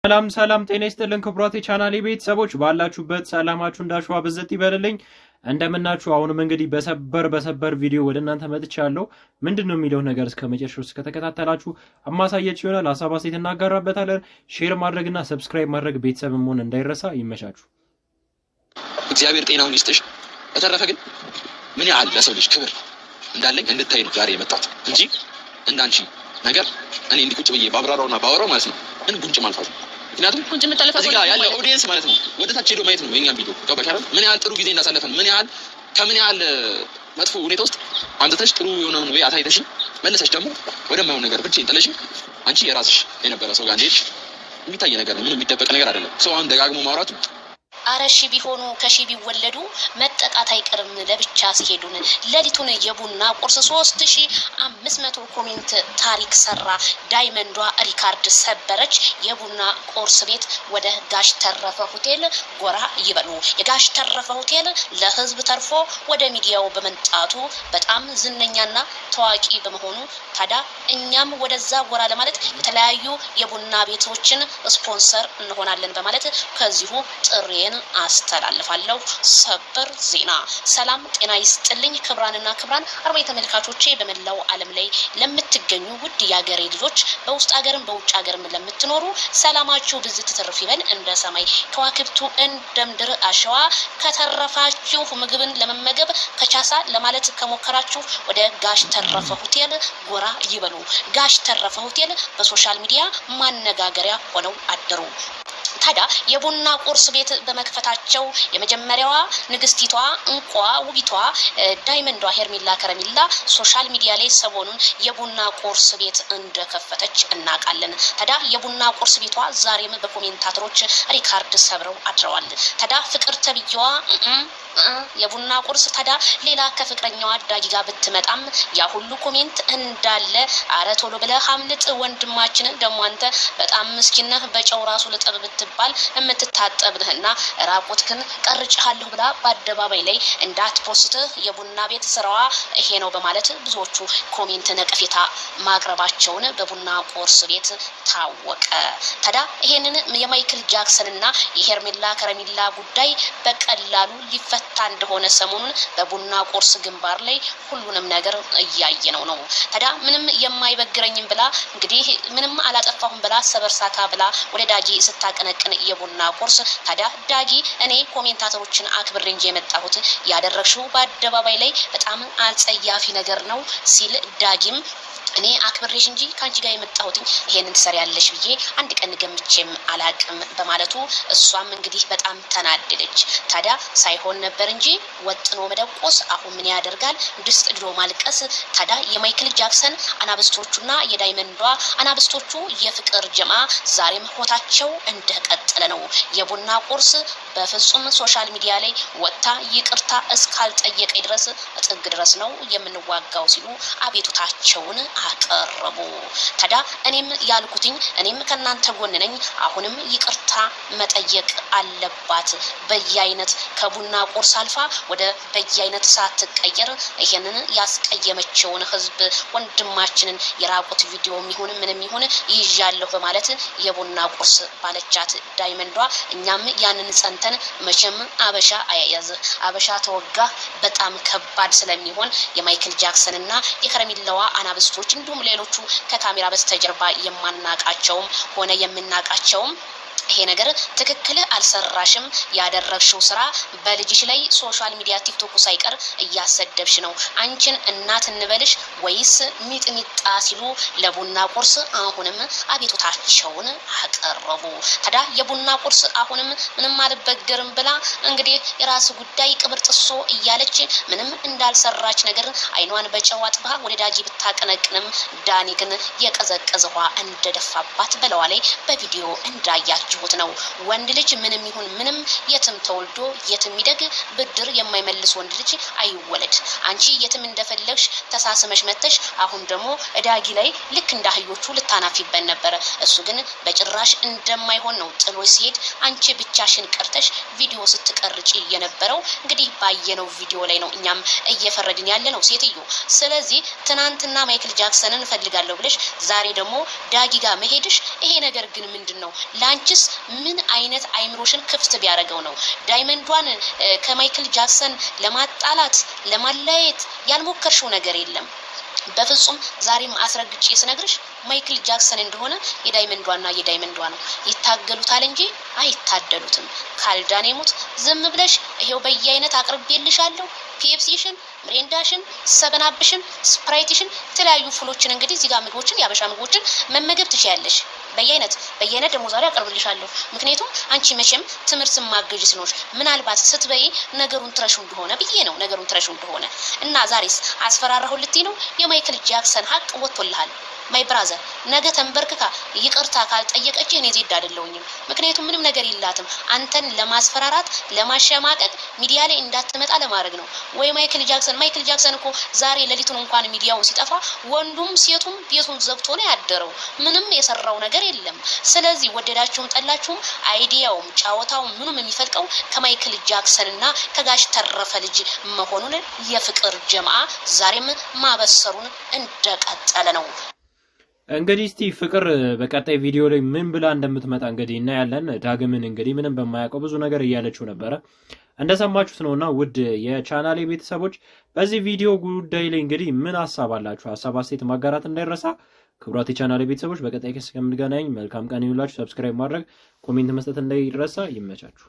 ሰላም ጤና ይስጥልን ክቡራቴ ቻናሌ ቤተሰቦች ባላችሁበት ሰላማችሁ እንዳሸዋ በዘት ይበልልኝ እንደምናችሁ አሁንም እንግዲህ በሰበር ቪዲዮ ወደ እናንተ መጥቻለሁ ምንድነው የሚለው ነገር እስከ መጨረሻው ከተከታተላችሁ አማሳያችሁ ይሆናል ሐሳብ አስተያየት እናጋራበታለን ሼር ማድረግና ሰብስክራይብ ማድረግ ቤተሰብ መሆን እንዳይረሳ ይመቻችሁ እግዚአብሔር ጤናውን ይስጥሽ በተረፈ ግን ምን ያህል ለሰው ልጅ ክብር እንዳለኝ እንድታይ ነው ዛሬ የመጣሁት እንጂ እንዳንቺ ነገር እኔ እንዲቁጭ ብዬ ባብራራውና ባወራው ማለት ነው ምን ጉንጭ ማልፋት ምክንያቱም ጉንጭ መተላለፍ እዚህ ጋር ያለው ኦዲየንስ ማለት ነው ወደታች ሄዶ ማየት ነው የኛን ቪዲዮ ገባሻል ምን ያህል ጥሩ ጊዜ እንዳሳለፈን ምን ያህል ከምን ያህል መጥፎ ሁኔታ ውስጥ አንተሽ ጥሩ የሆነውን ወይ አታይተሽ መለሰሽ ደግሞ ወደማይሆን ነገር ብቻ እንጥለሽ አንቺ የራስሽ የነበረ ሰው ጋር እንዴት የሚታይ ነገር ነው ምንም የሚደበቅ ነገር አይደለም ሰው አሁን ደጋግሞ ማውራቱ አረሺ ቢሆኑ ከሺ ቢወለዱ መጠቃት አይቀርም ለብቻ ሲሄዱን ለሊቱን የቡና ቁርስ 3500 ኮሜንት ታሪክ ሰራ ዳይመንዷ ሪካርድ ሰበረች የቡና ቁርስ ቤት ወደ ጋሽ ተረፈ ሆቴል ጎራ ይበሉ የጋሽ ተረፈ ሆቴል ለህዝብ ተርፎ ወደ ሚዲያው በመንጣቱ በጣም ዝነኛና ታዋቂ በመሆኑ ታዳ እኛም ወደዛ ጎራ ለማለት የተለያዩ የቡና ቤቶችን ስፖንሰር እንሆናለን በማለት ከዚሁ ጥሬን አስተላልፋለሁ ሰበር ዜና ሰላም ጤና ይስጥልኝ ክብራንና ክብራን አርባይ ተመልካቾቼ በመላው ዓለም ላይ ለምትገኙ ውድ ያገሬ ልጆች በውስጥ ሀገርም በውጭ ሀገርም ለምትኖሩ ሰላማችሁ ብዝት ትርፍ ይበል እንደ ሰማይ ከዋክብቱ እንደምድር አሸዋ ከተረፋችሁ ምግብን ለመመገብ ከቻሳ ለማለት ከሞከራችሁ ወደ ጋሽ ተረፈ ሆቴል ጎራ ይበሉ ጋሽ ተረፈ ሆቴል በሶሻል ሚዲያ ማነጋገሪያ ሆነው አደሩ ታዲያ የቡና ቁርስ ቤት በመክፈታቸው የመጀመሪያዋ ንግስቲቷ እንቋ ውቢቷ ዳይመንዷ ሄርሜላ ከረሚላ ሶሻል ሚዲያ ላይ ሰሞኑን የቡና ቁርስ ቤት እንደከፈተች እናቃለን ታዲያ የቡና ቁርስ ቤቷ ዛሬም በኮሜንታተሮች ሪካርድ ሰብረው አድረዋል ታዲያ ፍቅር ተብየዋ የቡና ቁርስ ታዲያ ሌላ ከፍቅረኛዋ ዳጊ ጋር ብትመጣም ያ ሁሉ ኮሜንት እንዳለ አረቶሎ ብለህ አምልጥ ወንድማችን ደሞ አንተ በጣም ምስኪን ነህ በጨው ራሱ ልጠብ ብትባል እምትታጠብህና ራቆትክን ቀርጭሃለሁ ብላ በአደባባይ ላይ እንዳትፖስት የቡና ቤት ስራዋ ይሄ ነው በማለት ብዙዎቹ ኮሜንት ነቀፌታ ማቅረባቸውን በቡና ቁርስ ቤት ታወቀ ታዲያ ይሄንን የማይክል ጃክሰንና የሄርሜላ ከረሚላ ጉዳይ በቀላሉ ሊፈታ እንደሆነ ሰሞኑን በቡና ቁርስ ግንባር ላይ ሁሉንም ነገር እያየነው ነው ታዲያ ምንም የማይበግረኝም ብላ እንግዲህ ምንም አላጠፋሁም ብላ ሰበርሳካ ብላ ወደ ዳጊ ስታቀነቅን የቡና ቁርስ ታዲያ ዳጊ እኔ ኮሜንታተሮችን አክብሬ እንጂ የመጣሁት ያደረግሽው በአደባባይ ላይ በጣም አጸያፊ ነገር ነው ሲል ዳጊም እኔ አክብሬሽ እንጂ ካንቺ ጋር የመጣሁት ይሄንን ትሰሪያለሽ ብዬ አንድ ቀን ገምቼም አላቅም በማለቱ እሷም እንግዲህ በጣም ተናደደች ታዲያ ሳይሆን ነበር እንጂ ወጥኖ መደቆስ አሁን ምን ያደርጋል ድስት ድሮ ማልቀስ ታዲያ የማይክል ጃክሰን አናብስቶቹና የዳይመንዷ አናብስቶቹ የፍቅር ጀማ ዛሬም ሆታቸው እንደቀጠለ ነው የቡና ቁርስ በፍጹም ሶሻል ሚዲያ ላይ ወጣ ይቅርታ እስካልጠየቀ ድረስ ጥግ ድረስ ነው የምንዋጋው ሲሉ አቤቱታቸውን አቀረቡ ታዲያ እኔም ያልኩትኝ እኔም ከናንተ ጎን ነኝ አሁንም ይቅርታ መጠየቅ አለባት በየአይነት ከቡና ቁርስ አልፋ ወደ በየአይነት ሳትቀየር ይሄንን ያስቀየመችውን ህዝብ ወንድማችንን የራቁት ቪዲዮም ይሁን ምንም ይሁን ይያለሁ በማለት የቡና ቁርስ ባለቻት ዳይመንዷ እኛም ያንን ጸንተን መቼም አበሻ አያያዝ አበሻ ተወጋ በጣም ከባድ ስለሚሆን የማይክል ጃክሰንና የከረሚላዋ አናብስቶች እንዲሁም ሌሎቹ ከካሜራ በስተጀርባ የማናቃቸውም ሆነ የምናቃቸውም ይሄ ነገር ትክክል አልሰራሽም ያደረግሽው ስራ በልጅሽ ላይ ሶሻል ሚዲያ ቲክቶክ ሳይቀር እያሰደብሽ ነው አንቺን እናት እንበልሽ ወይስ ሚጥሚጣ ሲሉ ለቡና ቁርስ አሁንም አቤቱታቸውን አቀረቡ ታዲያ የቡና ቁርስ አሁንም ምንም አልበገርም ብላ እንግዲህ የራስ ጉዳይ ቅብር ጥሶ እያለች ምንም እንዳልሰራች ነገር አይኗን በጨው አጥባ ወደ ዳጊ ብታቀነቅንም ዳኒ ግን የቀዘቀዘዋ እንደደፋባት በለዋ ላይ በቪዲዮ እንዳያችሁ እንዳሳለፉት ነው። ወንድ ልጅ ምንም ይሁን ምንም የትም ተወልዶ የትም ይደግ ብድር የማይመልስ ወንድ ልጅ አይወለድ። አንቺ የትም እንደፈለግሽ ተሳስመሽ መተሽ አሁን ደግሞ ዳጊ ላይ ልክ እንዳህዮቹ ልታናፊበት ነበር። እሱ ግን በጭራሽ እንደማይሆን ነው ጥሎ ሲሄድ አንቺ ብቻሽን ቀርተሽ ቪዲዮ ስትቀርጪ የነበረው። እንግዲህ ባየነው ቪዲዮ ላይ ነው እኛም እየፈረድን ያለ ነው ሴትዮ። ስለዚህ ትናንትና ማይክል ጃክሰንን ፈልጋለሁ ብለሽ ዛሬ ደግሞ ዳጊ ጋር መሄድሽ ይሄ ነገር ግን ምንድነው? ላንቺስ ምን አይነት አይምሮሽን ክፍት ቢያደርገው ነው? ዳይመንዷን ከማይክል ጃክሰን ለማጣላት ለማለያየት ያልሞከርሽው ነገር የለም? በፍጹም ዛሬም አስረግጬ ስነግርሽ ማይክል ጃክሰን እንደሆነ የዳይመንዷና የዳይመንዷ ነው። ይታገሉታል እንጂ አይታደሉትም። ካልዳን የሙት ዝም ብለሽ ይሄው በየአይነት አቅርቤልሻለሁ። ፔፕሲሽን፣ ምሬንዳሽን፣ ሰበናብሽን፣ ስፕራይትሽን የተለያዩ ፉሎችን እንግዲህ እዚህ ጋር ምግቦችን ያበሻ ምግቦችን መመገብ ትችያለሽ። በየአይነት ደግሞ ዛሬ አቀርብልሻለሁ። ምክንያቱም አንቺ መቼም ትምህርት ማገጅ ስለሆንሽ ምናልባት ስትበይ ነገሩን ትረሹ እንደሆነ ብዬ ነው ነገሩን ትረሹ እንደሆነ እና ዛሬስ አስፈራራሁ ልትይ ነው? የማይክል ጃክሰን ሀቅ ወጥቶልሃል። ማይ ብራዘር ነገ ተንበርክካ ይቅርታ ካልጠየቀች እኔ ዜድ አይደለሁኝም። ምክንያቱም ምንም ነገር ይላትም አንተን ለማስፈራራት ለማሸማቀቅ ሚዲያ ላይ እንዳትመጣ ለማድረግ ነው። ወይ ማይክል ጃክሰን እኮ ዛሬ ሌሊቱን እንኳን ሚዲያውን ሲጠፋ ወንዱም ሴቱም ቤቱን ዘግቶ ነው ያደረው። ምንም የሰራው ነገር የለም። ስለዚህ ወደዳችሁም ጠላችሁም አይዲያውም ጫወታው ምኑም የሚፈልቀው ከማይክል ጃክሰንና ከጋሽ ተረፈ ልጅ መሆኑን የፍቅር ጀማዓ ዛሬም ማበሰሩን እንደቀጠለ ነው። እንግዲህ እስቲ ፍቅር በቀጣይ ቪዲዮ ላይ ምን ብላ እንደምትመጣ እንግዲህ እናያለን። ዳግምን እንግዲህ ምንም በማያውቀው ብዙ ነገር እያለችው ነበረ እንደሰማችሁት ነውና ውድ የቻናሌ ቤተሰቦች በዚህ ቪዲዮ ጉዳይ ላይ እንግዲህ ምን ሐሳብ አላችሁ? ሐሳብ አስተያየት ማጋራት እንዳይረሳ። ክቡራት የቻናሌ ቤተሰቦች በቀጣይ እስከምንገናኝ መልካም ቀን ይሁንላችሁ። ሰብስክራይብ ማድረግ ኮሜንት መስጠት እንዳይረሳ። ይመቻችሁ።